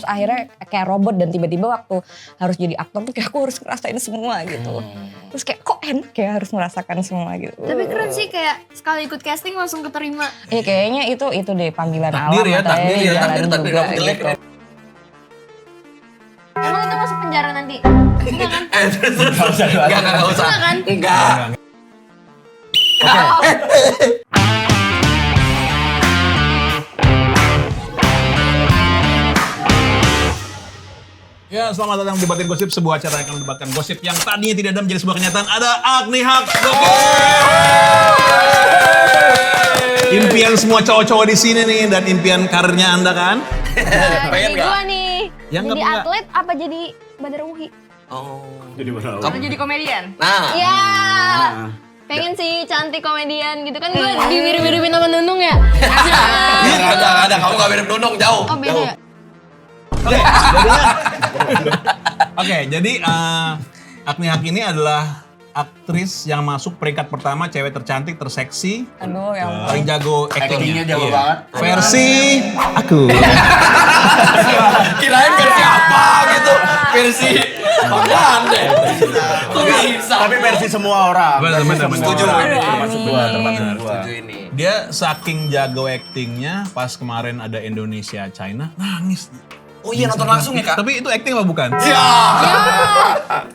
terus akhirnya kayak robot dan tiba-tiba waktu harus jadi aktor tuh kayak aku harus ngerasain semua gitu. Terus kayak kok enak ya harus merasakan semua gitu. Tapi keren sih kayak sekali ikut casting langsung keterima. Kayaknya itu deh panggilan alam. Takdir Takdir kamu jelek. gitu. Emang itu masuk penjara nanti? Enggak kan? Terus. Enggak usah. Enggak kan? Enggak. Ya, selamat datang di Debatin Gosip, sebuah acara yang akan mendebatkan gosip yang tadinya tidak ada menjadi sebuah kenyataan. Ada Agni Haq. Impian semua cowok-cowok di sini nih dan impian karirnya Anda kan? Jadi nggak? gua nih. Ya, jadi nggak. atlet apa jadi Bandar UI? Oh. Jadi berapa? Atau jadi komedian? Nah. Ya. Pengen sih cantik komedian gitu kan gue dimirip-miripin sama Nunung ya. Ada. Kamu gak mirip Nunung, jauh. Oh beda ya? Oke, jadi Agni Haq ini adalah aktris yang masuk peringkat pertama cewek tercantik, terseksi, Aduh yang paling jago Actingnya jago Iya. banget. Versi aku. Kirain versi apa gitu. Versi apaan deh. Kok bisa? Tapi versi semua orang. Benar. Setuju. Termasuk gua, termasuk gua. Setuju ini. Dia saking jago aktingnya, pas kemarin ada Indonesia China nangis. Oh iya, nonton langsung ya, Kak? Tapi itu acting apa bukan? Ya.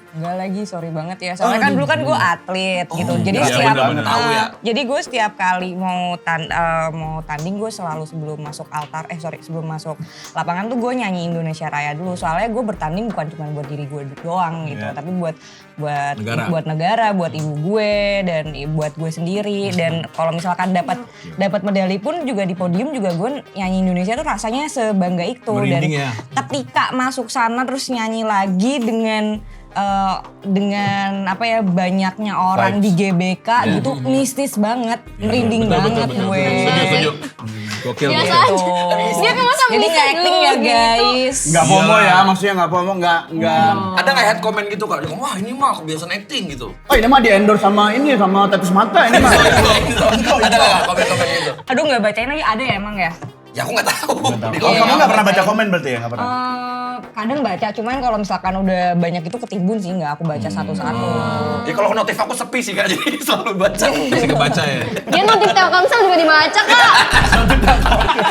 enggak lagi, sorry banget ya. Soalnya kan dulu kan gue atlet gitu. Jadi iya, setiap bener-bener. Tahu ya. jadi gue setiap kali mau tanding gue selalu sebelum masuk sebelum masuk lapangan tuh gue nyanyi Indonesia Raya dulu. Soalnya gue bertanding bukan cuma buat diri gue doang gitu, Iya. tapi buat Negara. buat ibu gue dan buat gue sendiri. Dan kalau misalkan dapat medali pun juga di podium juga gue nyanyi Indonesia tuh rasanya sebangga itu. Merinding Dan ya. ketika masuk sana terus nyanyi lagi dengan apa ya banyaknya orang di GBK gitu mistis banget, merinding banget gue. Setuju. Gokil. Biasa Gokil. aja. Dia kan masa Jadi bisa nggak acting dulu ya gitu. guys. Enggak FOMO ya, maksudnya enggak FOMO, enggak. Ada nggak head comment gitu, Kak? Dia ngomong, wah ini mah kebiasaan acting gitu. Oh ini mah di endorse sama tetes mata ini mah. Ada nggak komen-komen gitu? Aduh nggak bacain lagi, ada ya emang ya? Ya aku nggak tahu. Di Oh, komen kamu enggak pernah baca komen berarti ya? Enggak pernah. Kadang baca, cuman kalau misalkan udah banyak itu ketimbun sih nggak aku baca satu-satu. Ya kalau notif aku sepi sih, Kak, jadi selalu baca. Masih kebaca ya. Dia notif Telkomsel juga dibaca kak.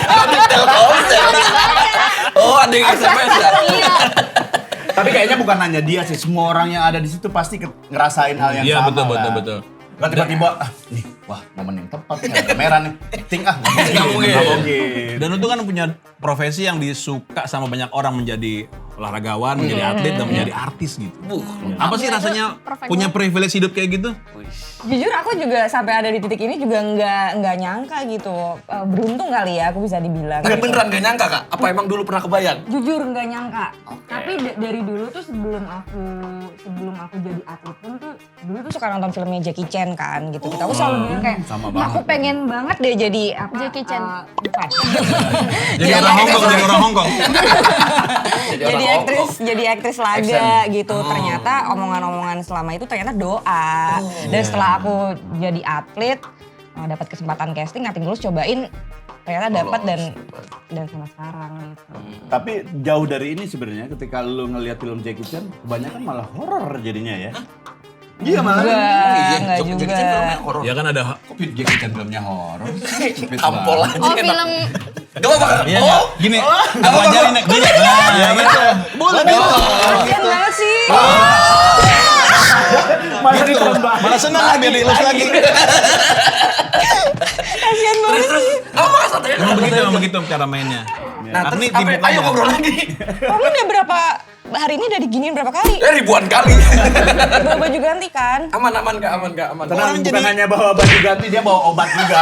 Notif Telkomsel. Oh, ada yang SMS ya? Iya. Tapi kayaknya bukan hanya dia sih, semua orang yang ada di situ pasti ngerasain hal yang Iya, sama. betul. Kan tiba-tiba, nih, wah momen yang tepat nih, ada kamera nih, acting Nggak mungkin. nggak mungkin. Dan itu kan punya profesi yang disuka sama banyak orang, menjadi olahragawan, menjadi atlet, dan menjadi artis gitu. Apa sih rasanya punya privilege hidup kayak gitu? Jujur aku juga sampai ada di titik ini juga nggak nyangka gitu. Beruntung kali ya aku bisa dibilang. Tapi beneran gak nyangka, Kak? Apa emang dulu pernah kebayang? Jujur nggak nyangka. Tapi dari dulu tuh sebelum aku jadi atlet pun tuh dulu tuh suka nonton filmnya Jackie Chan kan gitu. Kita aku selalu bilang kayak, sama "Nah, aku banget." pengen banget deh jadi apa? Jackie Chan. Bukan. Jadi orang Hongkong. Jadi aktris laga gitu. Ternyata omongan-omongan selama itu ternyata doa. Dan setelah aku jadi atlet, dapat kesempatan casting, nothing tulus cobain, ternyata dapat dan sama sekarang gitu. Tapi jauh dari ini sebenarnya ketika lu ngelihat film Jackie Chan, kebanyakan malah horor jadinya ya. Iya malah. Enggak juga. Jackie Chan filmnya horor. Ya kan ada. Kok Jackie Chan filmnya horor? Tampol aja. Oh enak. film Gak apa-apa. Iya, gini. Aku ajarin nek gini. Nah, ya gitu. Boleh. Kasian banget sih. Malah ditambah. Malah senang kan biar dielus lagi. Kasian banget sih. Apa katanya? Emang begitu cara mainnya. Nah, terus Agni apa? tipe Ayo ngobrol lagi. Kamu udah hari ini udah diginiin berapa kali? Ribuan kali. Bawa baju ganti kan? Aman, Kak. Tenang, bukan hanya bawa baju ganti, dia bawa obat juga.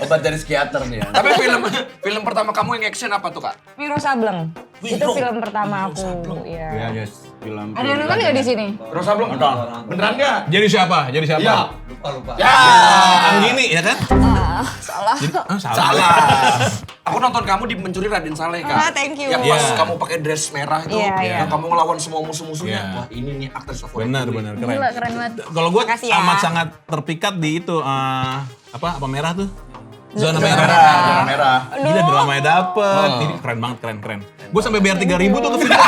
Obat dari psikiater nih ya. Tapi film pertama kamu yang action apa tuh, Kak? Wiro Sableng. Itu film pertama aku. Iya, Iya. yes. Film. Ada yang nonton nggak di sini? Rosa belum? Beneran nggak? Jadi siapa? Ya. Ya. Anggini ya kan? Salah. Salah. Aku nonton kamu di Mencuri Raden Saleh, Kak. Thank you. Yang pas Iya. kamu pakai dress merah itu, Iya, iya. yang kamu ngelawan semua musuh-musuhnya. Iya. Wah, ini nih aktris favorit. Benar, gue. keren. gila keren banget. Kalau gue Makasih ya. amat sangat terpikat di itu apa merah tuh? Zona Zona merah. merah. Gila dramanya dapet. Ini keren banget, keren. Gue sampai bayar 3.000 tuh ke video.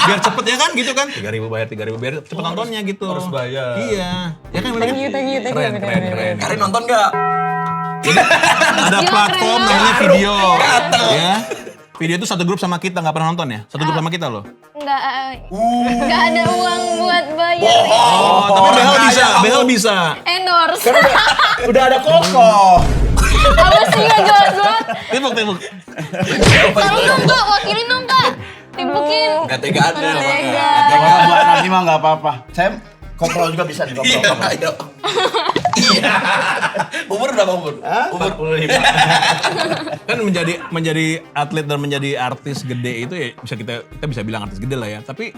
Biar cepet ya kan gitu kan. 3.000 bayar biar cepet nontonnya gitu. Harus bayar. Iya. Ya kan bener kan? Thank you. Keren. Karin nonton nggak? Ada platform namanya video. Ya. Video itu satu grup sama kita, nggak pernah nonton ya? Satu grup sama kita loh. Nggak ada uang buat bayar. Oh, tapi Behel bisa. Endorse. Udah ada Koko. Apa sih nggak jelas-jelas? Tepuk. Tolong dong kak, wakilin dong kak. Timbukin. Nggak tegaan deh. Tega. Kalau buat nanti mah nggak apa-apa. Saya koprol juga bisa di Iya, koprol. ayo. Iya. Umur berapa umur? Umur 45. Kan menjadi atlet dan menjadi artis gede itu ya kita bisa bilang artis gede lah ya. Tapi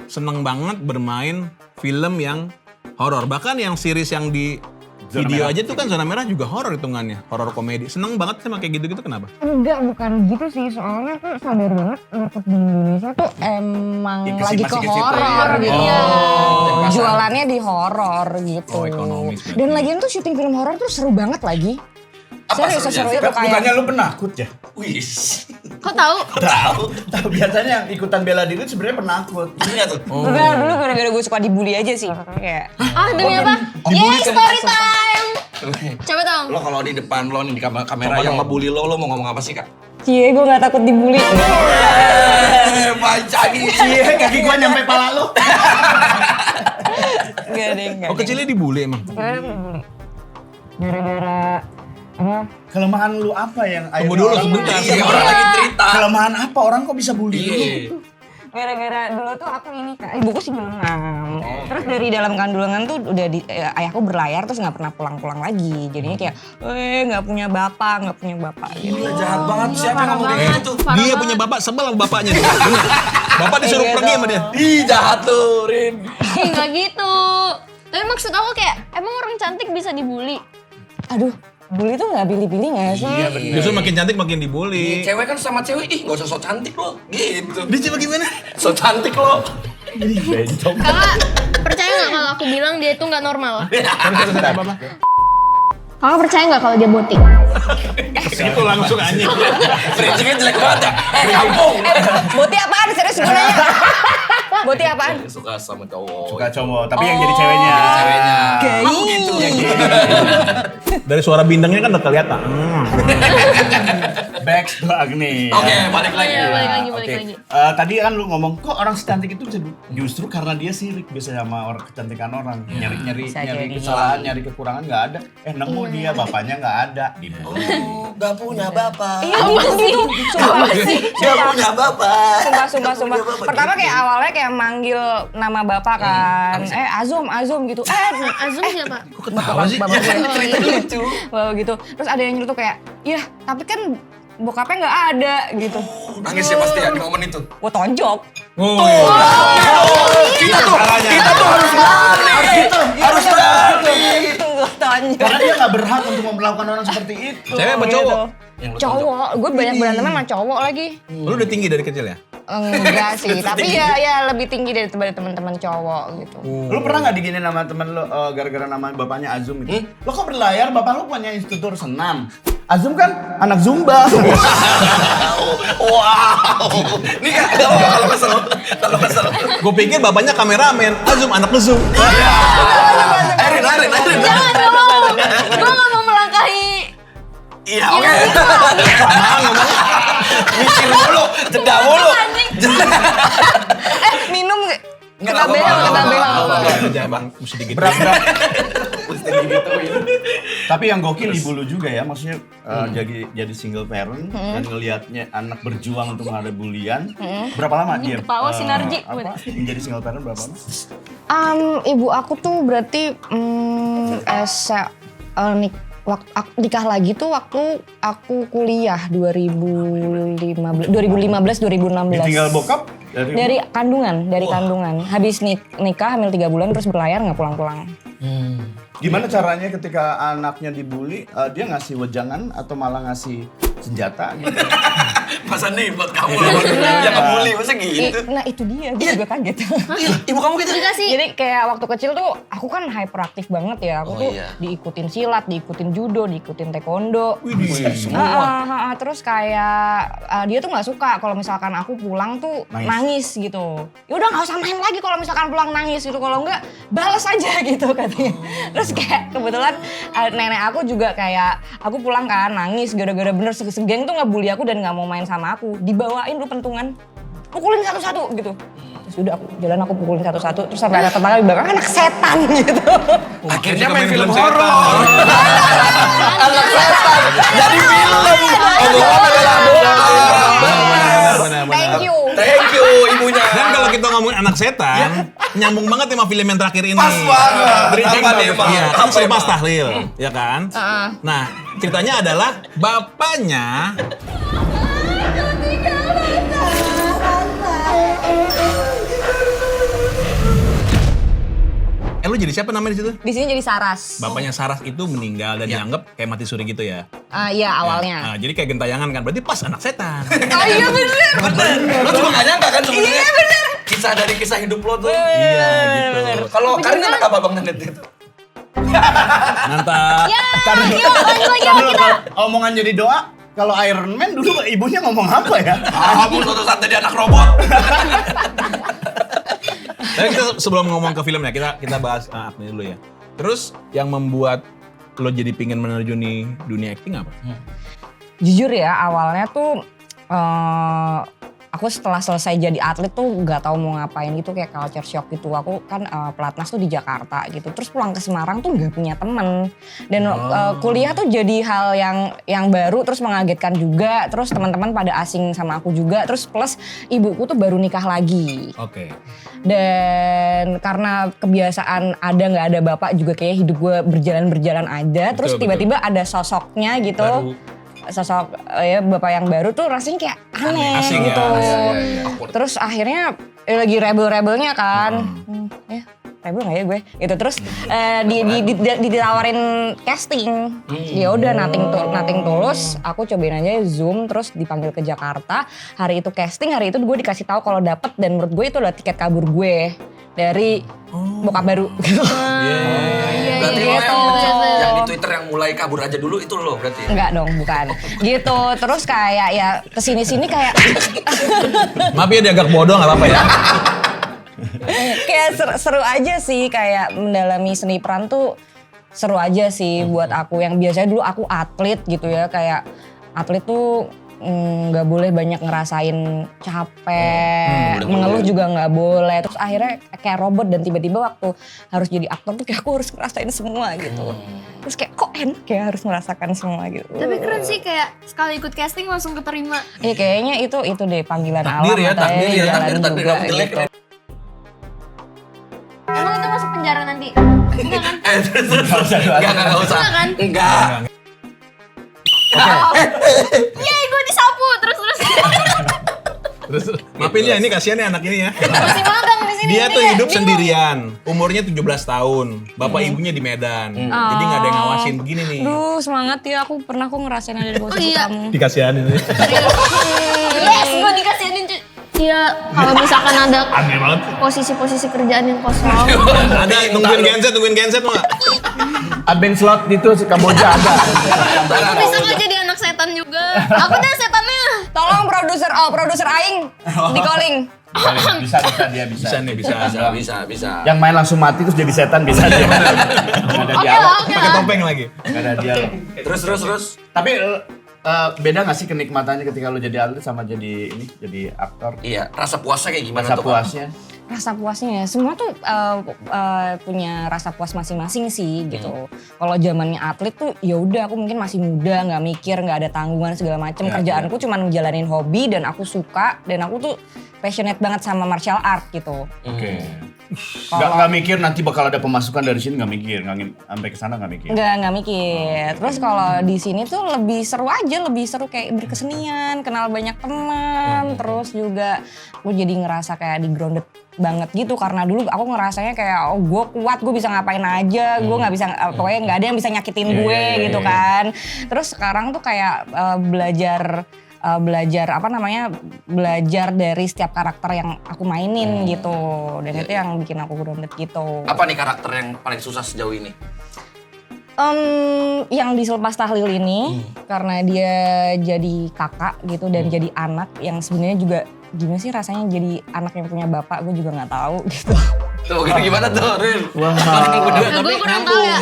seneng banget bermain film yang horor. Bahkan yang series yang di Zona video Merah. aja tuh kan Zona Merah juga horor hitungannya, horor komedi. Seneng banget sama kayak gitu-gitu kenapa? Enggak, bukan gitu sih. Soalnya tuh sadar banget market di Indonesia tuh emang Ya, lagi ke masih ke situ horor ya. gitu. Oh. Jualannya di horor gitu. Oh, ekonomis berarti. Dan lagian tuh syuting film horor tuh seru banget lagi. Serius, seru itu Bukannya kayak lu penakut ya? Wis. Kok tahu? Tahu biasanya yang ikutan bela diri sebenarnya penakut. Iya tuh. Enggak, dulu gara-gara gue suka dibully aja sih. Kayak Demi apa? Yeay, story time. Coba dong. Lo kalau di depan lo nih di kamera yang ngebully lo mau ngomong apa sih kak? cie, gue gak takut dibully. Baca nih. Iya, kaki gua nyampe pala lu. Enggak deh, enggak. Oh kecilnya dibully emang? Gara-gara apa? Kelemahan lu apa yang Tunggu akhirnya dulu orang- sebentar. Iya, orang lagi cerita. Kelemahan apa orang kok bisa bully lu? Iya. Gara-gara dulu tuh aku ini kak, ibuku sih bilang. Terus dari dalam kandungan tuh udah ayahku berlayar terus nggak pernah pulang-pulang lagi. Jadinya kayak, nggak punya bapak gitu. Gila jahat banget siapa yang ngomong kayak gitu? Dia punya bapak sebel sama bapaknya. Bener. Bapak disuruh Iya pergi dong. sama dia. Ih jahat tuh Rin. Ih, nggak gitu. Tapi maksud aku kayak, emang orang cantik bisa dibully? Aduh, bully tuh nggak pilih-pilih nggak sih? Iya bener. Justru makin cantik makin dibully. Cewek kan sama cewek, ih gak usah so cantik lo. Gitu. Dia coba gimana? So cantik lo. Bencong. Kakak, percaya nggak kalau aku bilang dia itu nggak normal? Apa-apa? Kakak percaya nggak kalau dia boting? Itu langsung anjing. Prinsipnya jelek banget ya. Kampung. Boti apaan? Serius gue nanya. Boti apaan? Suka sama cowok. Suka cowok, tapi yang jadi ceweknya. Ceweknya. Gay. Gitu. Dari suara bindengnya kan udah kelihatan. Back to Agni. Oke, balik lagi. Iya, balik lagi. Oke. Tadi kan lu ngomong kok orang secantik itu bisa justru karena dia sirik biasanya sama orang kecantikan orang. Nyari Bisa jadi. kesalahan, nyari kekurangan nggak ada. Nemu dia bapaknya nggak ada. Gitu. Oh, gak punya bapak. Iya, gitu. Sumpah. Gak punya bapak. Sumpah. Pertama kayak awalnya kayak manggil nama bapak kan. Azum gitu. Azum siapa? Ketawa sih. Bapak gue. Cerita lucu. Bapak gitu. Terus ada yang nyuruh tuh kayak, iya tapi kan bokapnya nggak ada gitu. Nangis ya pasti ya di momen itu. Gue tonjok. Oh, iya. Kita tuh harus berani. Harus berani. Gue tonjok. Karena dia nggak berhak untuk melakukan orang seperti itu. Cewek apa cowok? Yang lu Cowok, gue banyak berantemnya sama cowok lagi. Lu udah tinggi dari kecil ya? Enggak sih, tapi ya lebih tinggi daripada teman-teman cowok gitu. Lu pernah nggak diginin sama temen lu gara-gara nama bapaknya Azum itu? Lo kok berlayar? Bapak lu punya instruktur senam. Azum kan anak Zumba. Wow. Ini gak kalau kesel. Kalau kesel. Gue pikir bapaknya kameramen, Azum anak ngezoom. Erin. Jangan, gak mau. Gue gak mau melangkahi. Iya, oke. Mikir mulu, jeda mulu. Minum Nggak kena behel. Jangan mesti digituin. Berapa? Mesti digituin. Tapi yang gokil ibu lu juga ya, maksudnya jadi single parent dan ngelihatnya anak berjuang untuk menghadapi bulian. Berapa lama dia? ketawa sinergi. Menjadi single parent berapa lama? Ibu aku tuh berarti waktu aku nikah lagi tuh waktu aku kuliah 2015 2016. Ditinggal bokap? Dari kandungan. Habis nikah hamil 3 bulan terus berlayar nggak pulang-pulang. Gimana caranya ketika anaknya dibully, dia ngasih wejangan atau malah ngasih senjata gitu? Masa nih buat kamu yang ngebully, masa gitu? Nah itu dia, gue juga kaget. Iya, ibu kamu gitu? Dikasih. Jadi kayak waktu kecil tuh aku kan hyperaktif banget ya. Aku Oh, tuh iya. diikutin silat, diikutin judo, diikutin taekwondo. Semua. Terus kayak dia tuh nggak suka kalau misalkan aku pulang tuh nangis gitu. Ya udah nggak usah main lagi kalau misalkan pulang nangis gitu. Kalau enggak balas aja gitu katanya. Terus kayak kebetulan nenek aku juga kayak aku pulang kan nangis gara-gara bener segeng tuh ngebully aku dan nggak mau main sama aku. Dibawain dulu pentungan, pukulin satu-satu gitu. Terus udah aku jalan aku pukulin satu-satu terus sampai ada tetangga bilang anak setan gitu. Akhirnya Suka main film setan. horor. Anak setan. Jadi film. Omongan adalah doa. Benar. Thank you. Thank you ibunya. Dan kalau kita ngomongin anak setan, nyambung banget sama film yang terakhir ini. Pas banget. Berincang Apa nih, Bang? Iya, Apa kan saya emang? Mas Tahlil, ya kan? Nah, ceritanya adalah bapaknya lu jadi siapa namanya di situ? Di sini jadi Saras. Bapaknya Saras itu meninggal dan dianggap kayak mati suri gitu ya. Iya awalnya. Nah, jadi kayak gentayangan kan, berarti pas anak setan. Oh iya bener. Lo juga gak nyangka kan sebenarnya? Iya bener. Kisah dari kisah hidup lo tuh. Iya gitu. Kalau Karin anak apa Bang Nenet itu? Mantap. Ya, yuk lanjut lagi yuk kita. Omongan jadi doa, kalau Iron Man dulu ibunya ngomong apa ya? Kamu suatu saat jadi anak robot. Tapi kita sebelum ngomong ke filmnya, kita bahas Agni dulu ya. Terus yang membuat lo jadi pingin menerjuni dunia acting apa? Jujur ya awalnya tuh aku setelah selesai jadi atlet tuh nggak tahu mau ngapain gitu kayak culture shock gitu. Aku kan pelatnas tuh di Jakarta gitu. Terus pulang ke Semarang tuh nggak punya temen. Dan kuliah tuh jadi hal yang baru terus mengagetkan juga. Terus teman-teman pada asing sama aku juga. Terus plus ibuku tuh baru nikah lagi. Oke. Dan karena kebiasaan ada nggak ada bapak juga kayak hidup gue berjalan aja. Terus Betul, tiba-tiba ada sosoknya gitu. Baru. Sosok ya bapak yang baru tuh rasanya kayak aneh Asing ya. gitu. Iya. Terus akhirnya lagi rebel-rebelnya kan. Ya, rebel gak ya gue? Gitu terus ditawarin casting. Ya udah nothing tulus, aku cobain aja Zoom terus dipanggil ke Jakarta. Hari itu casting, hari itu gue dikasih tahu kalau dapet dan menurut gue itu adalah tiket kabur gue dari bokap baru. Berarti lo Gitu. yang di Twitter yang mulai kabur aja dulu itu lo berarti. Enggak dong, bukan. Gitu. Terus kayak ya kesini-sini kayak Maaf ya dia agak bodoh nggak apa-apa ya. kayak seru aja sih kayak mendalami seni peran tuh seru aja sih buat aku yang biasanya dulu aku atlet gitu ya kayak atlet tuh nggak boleh banyak ngerasain capek, mengeluh juga nggak boleh. Terus akhirnya kayak robot dan tiba-tiba waktu harus jadi aktor tuh kayak aku harus ngerasain semua gitu. Terus kayak kok enak ya harus merasakan semua gitu. Tapi keren sih kayak sekali ikut casting langsung keterima. Iya kayaknya itu deh panggilan Takdir alam ya, katanya takdir ya, jalan takdir juga kamu jelek. gitu. Emang itu masuk penjara nanti? Enggak kan? Enggak usah. Enggak kan? Enggak. Yeay gue disapu terus. Terus maafin ya ini kasihan ya anak ini ya. Masih magang di sini. Dia jadi tuh kayak hidup bingung. sendirian, umurnya 17 tahun. Bapak ibunya di Medan. Jadi nggak ada yang ngawasin begini nih. Duh semangat ya aku pernah kok ngerasain ada di posisi iya. kamu. Dikasihanin ini. Yes, gue dikasihin cuy. Iya, kalau misalkan ada Aneh banget. posisi-posisi kerjaan yang kosong. Ada nungguin genset mau nggak? Admin slot itu Kamboja ada. Aku bisa kok jadi anak setan juga. Aku deh setannya. Tolong produser Aing di calling. Bisa dia bisa. Bisa nih, bisa. Bisa. Yang main langsung mati terus jadi setan bisa dia. Nggak ada Oke dialog. lah, oke Pakai lah. topeng lagi. Nggak ada dialog. Terus. Tapi beda nggak sih kenikmatannya ketika lo jadi atlet sama jadi aktor? Iya, rasa puasnya kayak gimana Rasa tuh? puasnya. Rasa puasnya ya, semua tuh punya rasa puas masing-masing sih gitu. Kalau zamannya atlet tuh ya udah aku mungkin masih muda, nggak mikir, nggak ada tanggungan segala macem. Kerjaanku cuma ngejalanin hobi dan aku suka dan aku tuh passionate banget sama martial art gitu. Oke. Nggak mikir nanti bakal ada pemasukan dari sini, nggak mikir, sampai ke sana nggak mikir. Nggak mikir. Terus kalau di sini tuh lebih seru aja, lebih seru kayak berkesenian, kenal banyak teman, terus juga gue jadi ngerasa kayak di grounded banget gitu karena dulu aku ngerasanya kayak gue kuat, gue bisa ngapain aja, gue nggak bisa, pokoknya nggak ada yang bisa nyakitin gue gitu kan. Terus sekarang tuh kayak belajar belajar dari setiap karakter yang aku mainin gitu, dan itu yang bikin aku grounded gitu. Apa nih karakter yang paling susah sejauh ini? Yang di Selepas Tahlil ini karena dia jadi kakak gitu dan jadi anak yang sebenarnya juga gimana sih rasanya jadi anak yang punya bapak, gue juga nggak tahu gitu. Tuh gimana tuh Rin? Gue kurang tahu ya.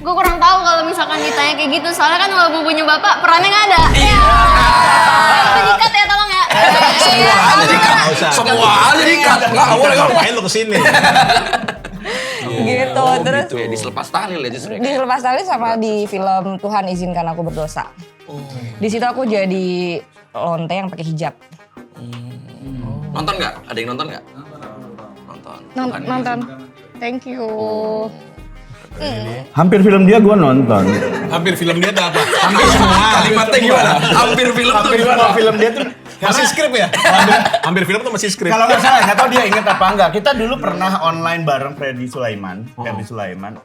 Gue kurang tahu kalau misalkan ditanya kayak gitu, soalnya kan walaupun punya bapak perannya nggak ada. Iya. Itu dikat ya, tolong ya. Semua jadi cut. Semua jadi cut. Nggak boleh. Ngapain lo kesini? Gitu, terus Gitu ya, di Selepas Tahlil ya justru. di Selepas Tahlil sama di film Tuhan Izinkan Aku Berdosa. Di situ aku jadi lonte yang pakai hijab. Nonton nggak? Ada yang nonton nggak? Nonton. Nonton. Thank you. Hampir film dia gue nonton. Hampir film dia ada apa? Hampir semua. Kalimatnya gimana? Hampir film tuh gimana? Film dia tuh Masih skrip ya? Hampir film tuh masih skrip. kalau nggak salah, nggak tahu dia inget apa enggak. Kita dulu pernah online bareng Freddy Sulaiman. Freddy Sulaiman.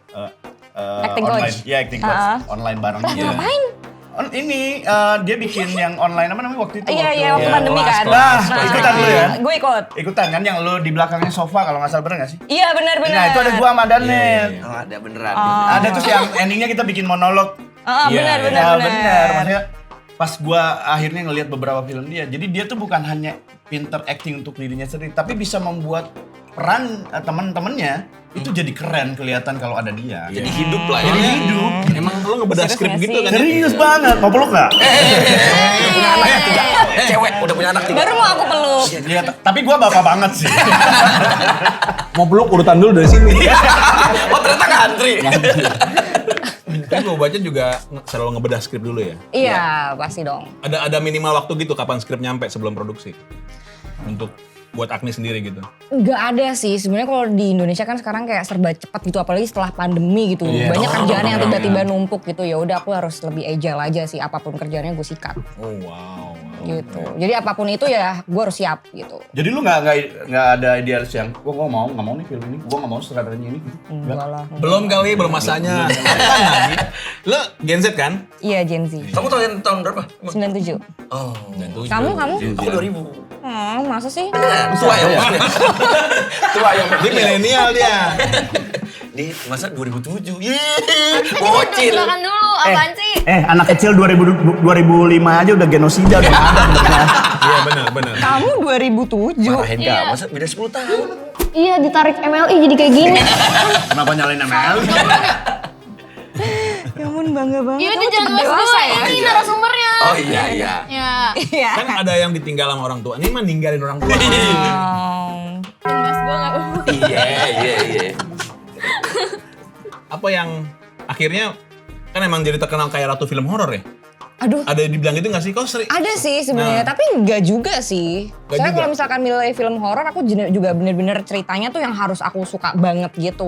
Acting online. coach. Iya, acting coach. Online bareng dia. Ngapain? Ini dia bikin yang online apa namanya waktu itu? Iya, waktu pandemi kan. Nah, ikutan dulu ya. Gue ikut. Ikutan kan yang lo di belakangnya sofa kalau nggak salah, bener nggak sih? Iya benar. Nah itu ada gua sama Danet. Oh, ada beneran. Ada tuh yang endingnya kita bikin monolog. Benar. Bener. Maksudnya pas gua akhirnya ngelihat beberapa film dia, jadi dia tuh bukan hanya pinter acting untuk dirinya sendiri, tapi bisa membuat peran teman-temannya itu jadi keren kelihatan kalau ada dia. Jadi hidup lah ya. Jadi hidup. Emang lo ngebedah Serius skrip nggak gitu sih? kan? Serius banget. Mau peluk nggak? Punya anaknya 3. Cewek udah punya anak 3. Baru mau aku peluk. Iya, tapi gua bapak banget sih. Mau peluk urutan dulu dari sini. Oh ternyata ngantri. Tapi gue baca juga selalu ngebedah skrip dulu ya. Iya, pasti dong. Ada minimal waktu gitu kapan skrip nyampe sebelum produksi. Untuk buat Agni sendiri gitu. Nggak ada sih, sebenarnya kalau di Indonesia kan sekarang kayak serba cepat gitu, apalagi setelah pandemi gitu. Iya. Banyak kerjaan yang tiba-tiba numpuk gitu, ya udah aku harus lebih agile aja sih, apapun kerjaannya gue sikat Oh wow. gitu. Jadi apapun itu ya gue harus siap gitu. Jadi lu nggak ada idealis yang gua nggak mau nih film ini, gua nggak mau sutradaranya ini. Enggak lah. Belum kali, belum masanya. Kapan lagi? Lo Gen Z kan? Iya Gen Z. Kamu tahun berapa? 97. Oh. Kamu? Aku 2000. Masa sih? Tua ya. Tua ya. Dia milenial dia. Di masa 2007. Yeay. Bocil. Silakan dulu, apaan sih? Anak kecil 2005 aja udah genosida udah ada sebenarnya. Iya benar. Kamu 2007. Marahin kak, masa beda 10 tahun. Iya, ditarik MLI jadi kayak gini. Kenapa nyalain ML? Ya ampun bangga banget. Iya, Kamu udah jangan cepet bahas dewasa gue, ya. ini narasumbernya. Oh iya. Ya, Iya. Kan ada yang ditinggal sama orang tua. Ini mah ninggalin orang tua. jangan bahas gue nggak apa-apa. Iya. Apa yang akhirnya kan emang jadi terkenal kayak ratu film horor ya? Aduh. Ada yang dibilang gitu gak sih? Kau sering? Ada sih sebenarnya, tapi enggak juga sih. Nggak Soalnya juga? kalau misalkan milih film horor, aku juga bener-bener ceritanya tuh yang harus aku suka banget gitu.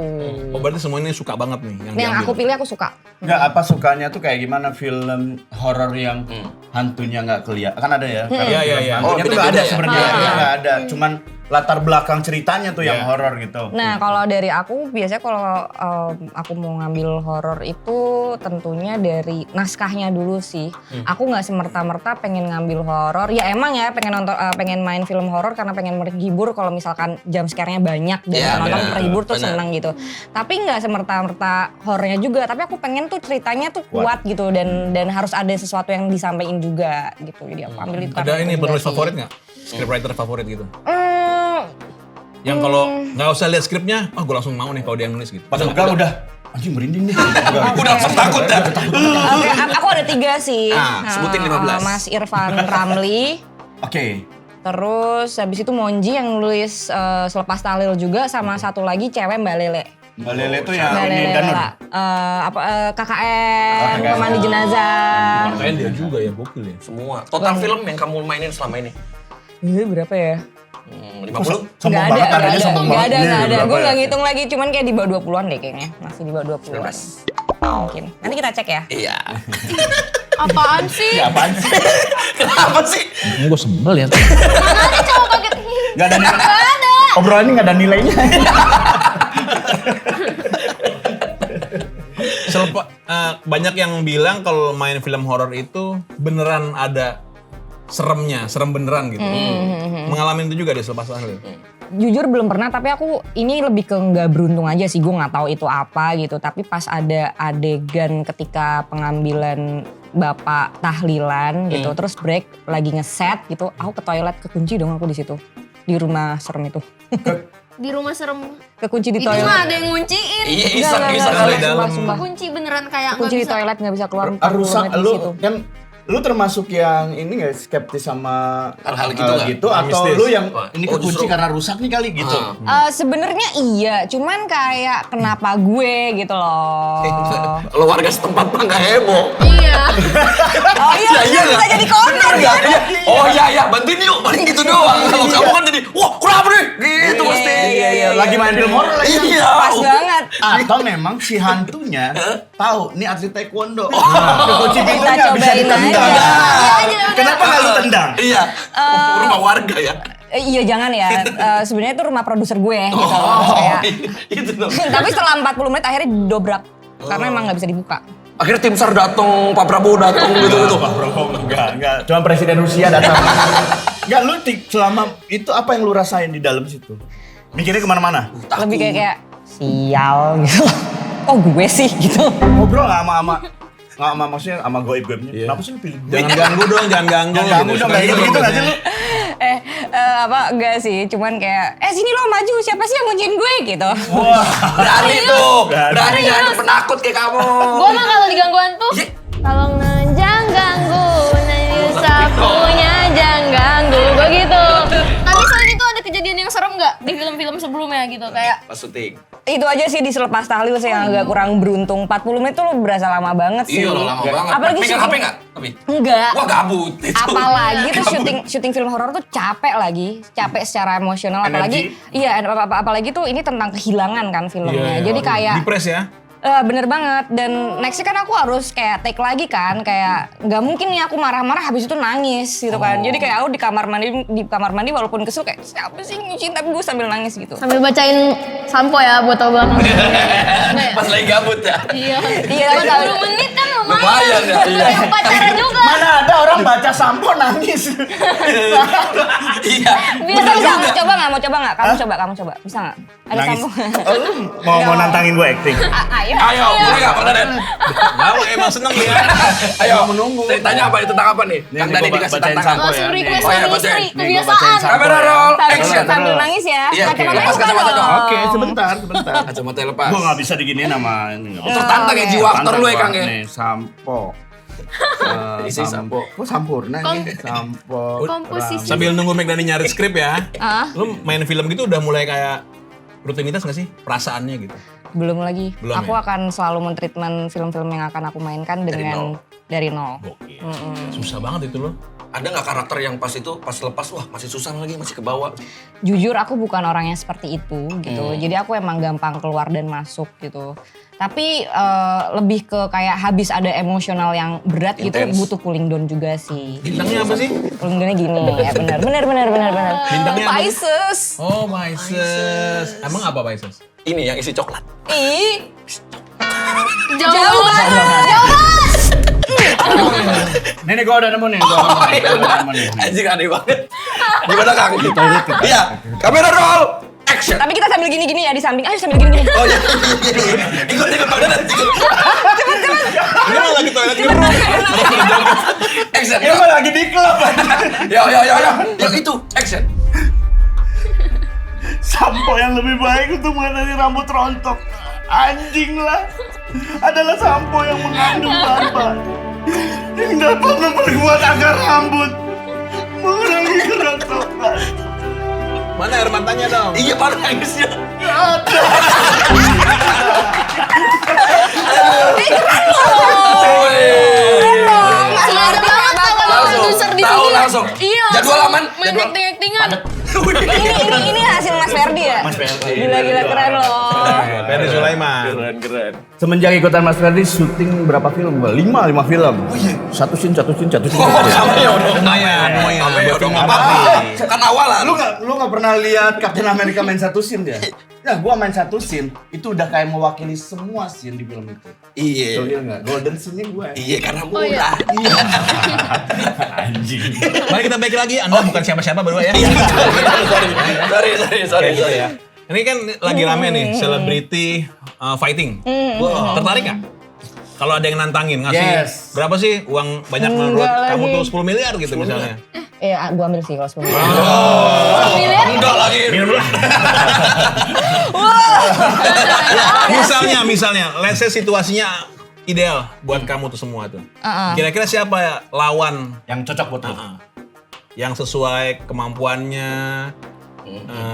Oh berarti semua ini suka banget nih yang Yang diambil. aku pilih aku suka. Nggak, apa sukanya tuh kayak gimana film horor yang hantunya nggak kelihatan, kan ada ya? Kalau Iya, film iya. Hantunya Oh, tuh nggak ada beda-beda ya? sebenarnya, nggak ada. Cuman latar belakang ceritanya tuh yang Iya. horor gitu. Nah kalau dari aku biasanya kalau aku mau ngambil horor itu tentunya dari naskahnya dulu sih. Aku nggak semerta-merta pengen ngambil horor. Ya emang ya pengen main film horor karena pengen menghibur. Kalau misalkan jump scare-nya banyak dan Iya, penonton benar. terhibur tuh Benar. seneng gitu. Tapi nggak semerta-merta horornya juga. Tapi aku pengen tuh ceritanya tuh kuat gitu dan harus ada sesuatu yang disampaikan juga gitu. Jadi aku ambil itu. Ada karena ini itu juga penulis sih. favorit gak? Scriptwriter favorit gitu? Hmm, Yang kalau nggak usah lihat skripnya, gue langsung mau nih kalau dia yang nulis gitu. Pas enggak udah, anjing merinding nih. Udah langsung takut dah. Oke, aku ada 3 sih. Sebutin 15. Mas Irfan Ramli. Oke. Terus habis itu Monji yang nulis Selepas Tahlil juga, sama satu lagi cewek Mbak Lele. Mbak Lele tuh yang Mbak ini Lele Danur. Lela. KKN, KKN. Pemandi Jenazah. Kayaknya dia juga ya, gokil ya. Semua. Total film yang kamu mainin selama ini? Ini berapa ya? 50? Sombong Nggak banget ada, harganya, sombong nggak banget. ada, nggak ada. Berapa Gue ya? nggak ngitung lagi, cuman kayak di bawah 20-an deh kayaknya. Masih di bawah 20-an. Mungkin. Nanti kita cek ya. Iya. Apaan sih? Ya apaan sih? Kenapa sih? Gue sebel ya. Mana ada cowok kaget? Gak ada nilai. Gak ada. Obrolan ini gak ada nilainya. Banyak yang bilang kalau main film horor itu beneran ada seremnya, serem beneran gitu. Mengalami itu juga deh selepas Tahlil. Jujur belum pernah, tapi aku ini lebih ke nggak beruntung aja sih. Gue nggak tahu itu apa gitu. Tapi pas ada adegan ketika pengambilan bapak tahlilan gitu, terus break lagi ngeset gitu, aku ke toilet, kekunci dong aku di situ, di rumah serem itu. Di rumah serem. Kekunci di Itu toilet. mah ada yang ngunciin. Iya, Nggak, iseng nggak, iseng nggak, kali nggak, dalam. sumpah. Kunci beneran kayak nggak Kunci di bisa. toilet nggak bisa keluar 40 Rusak menit di lu situ. kan lu termasuk yang ini nggak skeptis sama Hal-hal gitu nggak? gitu atau Mistis. lu yang Wah, ini oh, kekunci justru. karena rusak nih kali gitu. Sebenarnya iya, cuman kayak kenapa gue gitu loh. Lo warga setempat mah nggak heboh. Iya. Oh iya, iya bisa nggak? jadi konten Bener ya. nggak? Iya. Oh iya, bantuin yuk. Paling gitu doang. Kalau kamu kan jadi, wah kenapa nih? Gitu pasti. Iya, lagi main film horor lagi. Iya. Pas banget. Atau memang si hantunya tahu nih atlet taekwondo. Oh. Kekunci pintunya Kita bisa cobain ditendang. aja. Kenapa nggak lu tendang? Iya. Rumah warga ya. Iya jangan ya. Sebenarnya itu rumah produser gue gitu. Oh, Kayak. itu dong. Tapi setelah 40 menit akhirnya dobrak. Karena emang nggak bisa dibuka. Akhirnya tim SAR datang, Pak Prabowo datang gitu. Pak Prabowo enggak. Cuma presiden Rusia datang. Enggak, lu selama itu apa yang lu rasain di dalam situ? Mikirnya kemana-mana? Lebih kayak sial gitu. Oh gue sih gitu. Ngobrol nggak sama maksudnya sama goib-goibnya? Kenapa sih lu pilih gue? Jangan ganggu dong, jangan ganggu. Jangan ganggu dong, kayak gitu nggak sih lu? Enggak sih, cuman kayak sini lo maju, siapa sih yang ngunciin gue gitu. Wah, Berani tuh. Berani. Berani nggak ada penakut kayak kamu. Gua mah kalau digangguan tuh. Iya. Kalau ngejang ganggu, nanti sapunya jangan ganggu. Gua gitu. Tapi selain itu ada kejadian yang serem nggak di film-film sebelumnya gitu kayak Pas syuting. Itu aja sih di selepas tahlil sih yang agak kurang beruntung. 40 menit tuh berasa lama banget sih. Iya loh, lama banget. Apalagi Pegang syuting- HP nggak? Tapi. Enggak. Wah gabut. Itu. Apalagi tuh syuting film horor tuh capek lagi, capek secara emosional. Apalagi apalagi tuh ini tentang kehilangan kan filmnya. Jadi kayak Depres ya. bener banget. Dan nextnya kan aku harus kayak take lagi kan, kayak nggak mungkin nih aku marah-marah habis itu nangis gitu kan. Jadi kayak aku di kamar mandi walaupun kesel kayak siapa sih nyuciin, tapi gue sambil nangis gitu. sambil bacain sampo ya botol belakang. Pas lagi gabut ya. Iya. Iya, tapi 10 menit kan lumayan. Lumayan ya. Iya. Kayak upacara juga. mana ada orang baca sampo nangis? Iya. Bisa, mau coba nggak? Kamu coba. Bisa nggak? Ada Nangis. sambung. Oh, lu mau nantangin gue acting? Ayo. Ayo, boleh nggak Pak Daden? Mau emang seneng dia. Ayo menunggu. Ceritanya apa? Itu tentang apa nih? Nih, Kang nih, Dani gua dikasih bacain tantangan. sampo. Langsung ya, request Oh, iya, dari bacain. istri, Nih, gua kebiasaan. bacain sampo. Kamera roll, action. Sambil nangis ya. Iya, oke. Kacamatanya Lepas buka kacamata dong. dong. Oke, sebentar. Kacamata lepas. Gue nggak bisa diginiin sama ini. nggak Terus bisa. tantang ya jiwa aktor lu ya Kang ya. Nih, sampo. Isi sampo. Kok sampurna nih? Sampo. Komposisi. Sambil nunggu Meg Dani nyari skrip ya. Ah. Lu main film gitu udah mulai kayak rutinitas gak sih? Perasaannya gitu. Belum lagi. Belum Aku ya? akan selalu mentreatment film-film yang akan aku mainkan dengan dari nol. Gokil. Susah banget itu loh. Ada nggak karakter yang pas itu pas lepas wah masih susah lagi masih ke bawah. Jujur aku bukan orang yang seperti itu gitu. Jadi aku emang gampang keluar dan masuk gitu. Tapi lebih ke kayak habis ada emosional yang berat gitu Intense. butuh cooling down juga sih. Bintangnya apa sih? Cooling downnya gini ya benar. Bintangnya apa? Pisces. Oh, Pisces. Emang apa Pisces? Ini yang isi coklat. Ih. Jauh banget. Nih, gue udah nemu nih. Gua udah nemu nih. Anjing aneh banget. Gimana Kang? Iya, kamera roll, action. Tapi kita sambil gini-gini ya di samping. Ayo sambil gini-gini. Oh iya. Ikut Pak Daden. Ini mah lagi toilet Action. Ini mah lagi di klub. Yo. Yang itu, action. Sampo yang lebih baik untuk mengatasi rambut rontok, anjing lah, adalah sampo yang mengandung bahan yang dapat memperkuat akar rambut, mengurangi kerontokan. Mana air matanya dong? Iya, Pak nangisnya. Sengaja banget kalau Langsung. konser di Tahu sini. langsung. Iya. Jadwal langsung aman, Main jadwal. acting-actingan. Ini hasil Mas Ferdi ya? Mas Ferdi. Gila keren loh. Ferdi Sulaiman. Keren. Semenjak ikutan Mas Ferdi syuting berapa film? 5 film. Satu scene. Cameo dong. Lumayan. Cameo dong. Buat Apa? film Kan awalan. Lu nggak pernah lihat Captain America main satu scene dia? Nah, gua main satu scene itu udah kayak mewakili semua scene di film itu. Iya. Tuh, iya nggak? Golden scene-nya gue. Iya karena Oh, iya. murah. Anjing. Mari kita balik lagi. Anda bukan siapa-siapa berdua ya. Sorry. Ya. Ini kan lagi rame nih, celebrity fighting. Tertarik nggak? Kalau ada yang nantangin, ngasih Yes. berapa sih uang banyak menurut Enggak kamu lagi. tuh 10 miliar gitu misalnya. Gua ambil sih kalau 10 Miliar. Enggak lagi. Misalnya, let's say situasinya ideal buat kamu tuh semua tuh. Kira-kira siapa ya lawan Yang cocok buat lu. yang sesuai kemampuannya?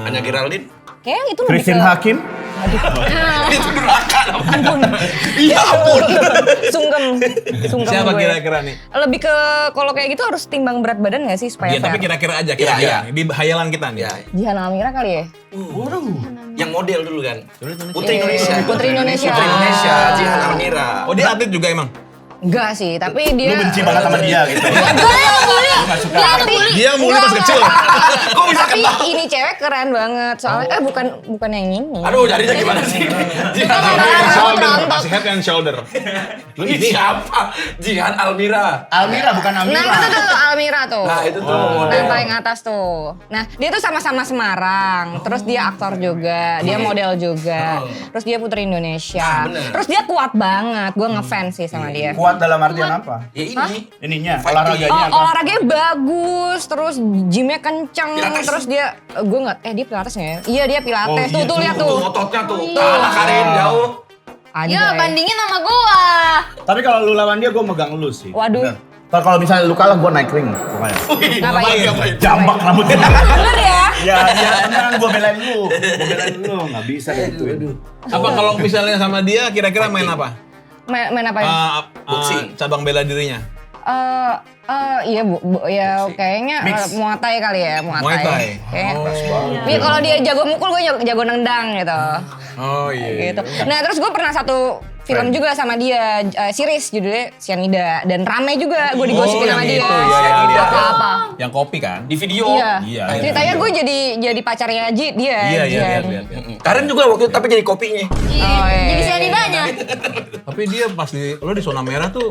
Hanya Geraldine. Kayaknya itu lebih Christine ke... Hakim. Itu durhaka. Iya ampun. Sungkem Siapa gue. kira-kira nih? Lebih ke kalau kayak gitu harus timbang berat badan gak sih supaya Iya, tapi fair? kira-kira aja Iya. di hayalan kita nih. Ya. Jihan Almira kali ya? Yang model dulu kan. Putri Indonesia. Putri Indonesia. Putri Indonesia, Jihan Almira. Oh, dia atlet juga emang? Enggak sih, tapi dia... Lu benci banget sama dia gitu. Tapi Dia mulai pas kecil. Kok bisa tapi kenal? ini cewek keren banget. Soalnya bukan yang ini. Aduh, jadinya gimana sih? Jihan Aku Almira. Shoulder, terontok. masih head and shoulder. Lu ini siapa? Jihan Almira. Almira bukan Nah Amira. itu tuh Almira tuh. Nah, itu tuh Nah, model. yang paling atas tuh. Nah, dia tuh sama-sama Semarang. Terus dia aktor juga, dia model juga. Terus dia Putri Indonesia. bener. Terus dia kuat banget. Gue ngefans sih sama dia. Kuat dalam artian apa? Ya ini. Ininya, Fighting. olahraganya apa? Olahraganya bagus, terus gymnya kenceng, Pilates. terus dia, gue nggak, dia pilates nggak ya? Iya dia pilates, Oh, tuh lihat tuh. Tuh ototnya tuh. Kalah Karin jauh. Anjay. Ya bandingin sama gua. Tapi kalau lu lawan dia, gue megang lu sih. Waduh. Bener. Ntar kalau misalnya lu kalah, gue naik ring. Pokoknya. Ngapain? Jambak rambutnya. Bener ya? Ya, tenang, gue belain lu. Nggak bisa kayak gitu. Apa kalau misalnya sama dia kira-kira main apa? Main apa ya? Boxing. Cabang bela dirinya. Iya ya kayaknya Muay Thai kali ya, Muay Thai. Kayaknya. Iya kalau dia jago mukul, gue jago nendang gitu. Oh iya. Gitu. Nah terus gue pernah satu film juga sama dia, series judulnya Cyanida, dan rame juga gue digosipin sama dia. itu, iya. Apa-apa. Yang kopi kan? Di video. Iya. Iya. Ceritanya gue jadi pacarnya dia. Iya, Jihan. lihat. Karin juga waktu itu tapi jadi kopinya. Oh, iya. Jadi cyanidanya. Tapi dia pas lo di zona merah tuh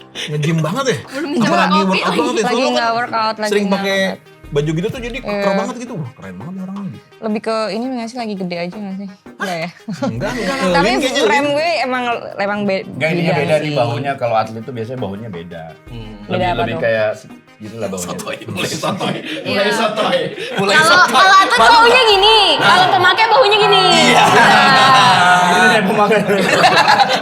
nge-gym banget ya. Belum Apa lagi kopi workout lagi. banget ya. Lagi Soalnya nggak kan workout, lagi sering nggak pakai workout. baju gitu tuh jadi keren banget gitu. Wah, keren banget nih orangnya. Lebih ke ini nggak sih, lagi gede aja nggak sih? Enggak ya? Enggak. Tapi Lin kayaknya frame Lin. gue emang Enggak, ininya beda sih. nih bahunya. Kalau atlet tuh biasanya bahunya beda. Beda apa Lebih tuh? kayak gitu lah bahunya. Mulai sotoy. Iya. Mulai Kalau sotoy. kalau atlet baunya gini, kalau pemakai baunya gini. Iya. Ini deh pemakai.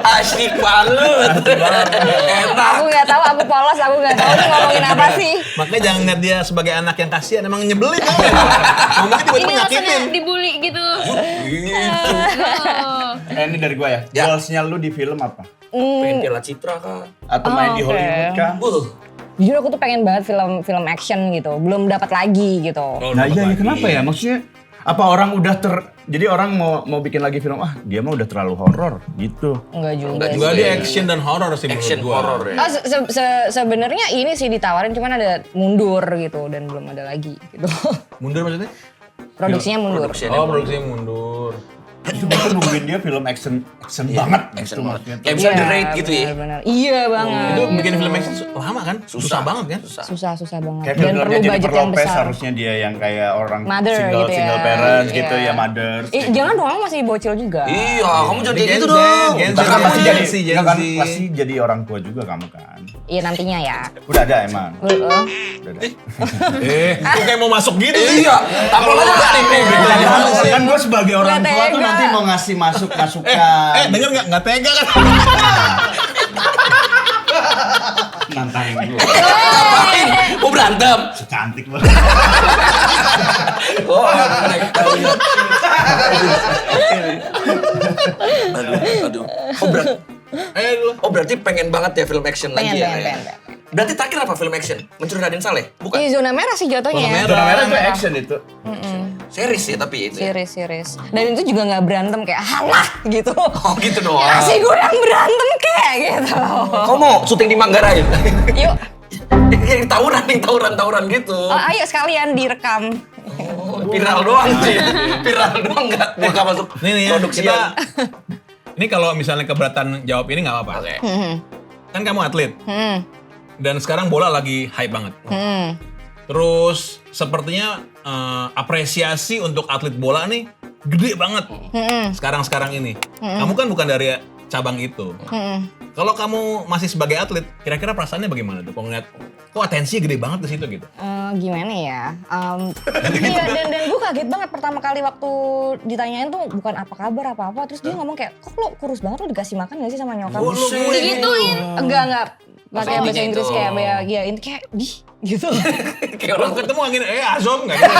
Asyik banget. Enak. Aku nggak tahu, aku polos, aku nggak tahu ini ngomongin apa sih. Makanya jangan lihat dia sebagai anak yang kasihan, emang nyebelin. Ngomongnya Ini tiba-tiba rasanya nyakitin. dibully gitu. Gitu. Ini dari gua ya. Ya. Goalsnya lu di film apa? Pengen Piala Citra kah? Atau main di oke. Hollywood kah? Jujur aku tuh pengen banget film action gitu, belum dapat lagi gitu. Nah iya, kenapa ya? Maksudnya apa orang udah jadi orang mau bikin lagi film, dia mah udah terlalu horor gitu. Enggak juga Enggak, sih. dia action dan horror sih menurut Action gua. horror ya. Sebenarnya ini sih ditawarin, cuman ada mundur gitu dan belum ada lagi gitu. Mundur maksudnya? Produksinya mundur. Oh, produksinya mundur. Itu gue tuh nungguin dia film action banget. Action gitu banget. maksudnya. Kayak bisa The Raid gitu ya. Benar. Iya banget. Itu bikin film action lama kan? Susah banget kan? Susah banget. Kayak Dan filmnya perlu Jennifer budget yang Lopez besar. harusnya dia yang kayak orang Mother single gitu ya. parents gitu Iya. ya, mothers. Jangan dong, kamu masih bocil juga. Iya, kamu jadi Gen gitu Z, dong. Gen Z. Ntar kan pasti Gen jadi Z, Gen nggak kan Z. pasti jadi orang tua juga kamu kan. Iya nantinya ya. Udah ada emang. Heeh. Udah ada. Kok kayak mau masuk gitu sih? Iya, tampil aja nih. Kan gue sebagai orang Nggak tua tuh tega. nanti mau ngasih masukan. Denger nggak? Nggak tega kan? Nantangin gue. Ngapain? Mau berantem? Cantik loh. Oh, tahu ya. Aduh. Oh berarti pengen banget ya film action Pengen, lagi ya. pengen, ya? pengen. Berarti terakhir apa film action? Mencuri Raden Saleh? Bukan. Iya, zona merah sih jatuhnya. Zona merah. Zona merah itu action itu. Series ya tapi itu. Ya? Series. Dan itu juga nggak berantem kayak halah gitu. Oh gitu doang. Kasih gue yang berantem kayak gitu. Kau mau syuting di Manggarai? Yuk, Yang tawuran gitu. ayo sekalian direkam. Oh, viral doang sih. Viral doang nggak masuk Nih nih ya, produksi. kita ini kalau misalnya keberatan jawab ini nggak apa-apa. Oke. Kan kamu atlet dan sekarang bola lagi hype banget. Terus sepertinya apresiasi untuk atlet bola nih gede banget sekarang ini. Kamu kan bukan dari cabang itu. Kalau kamu masih sebagai atlet, kira-kira perasaannya bagaimana tuh? Kalau ngeliat, kok atensinya gede banget di situ gitu? Gimana ya? Iya, dan gue kaget banget pertama kali waktu ditanyain tuh bukan apa kabar apa-apa. Terus dia ngomong kayak, kok lo kurus banget, lo dikasih makan gak sih sama nyokap? Digituin. Enggak. Pakai bahasa intinya Inggris itu. kayak ya ini kayak gitu. Kayak orang Ketemu angin, azom nggak gitu?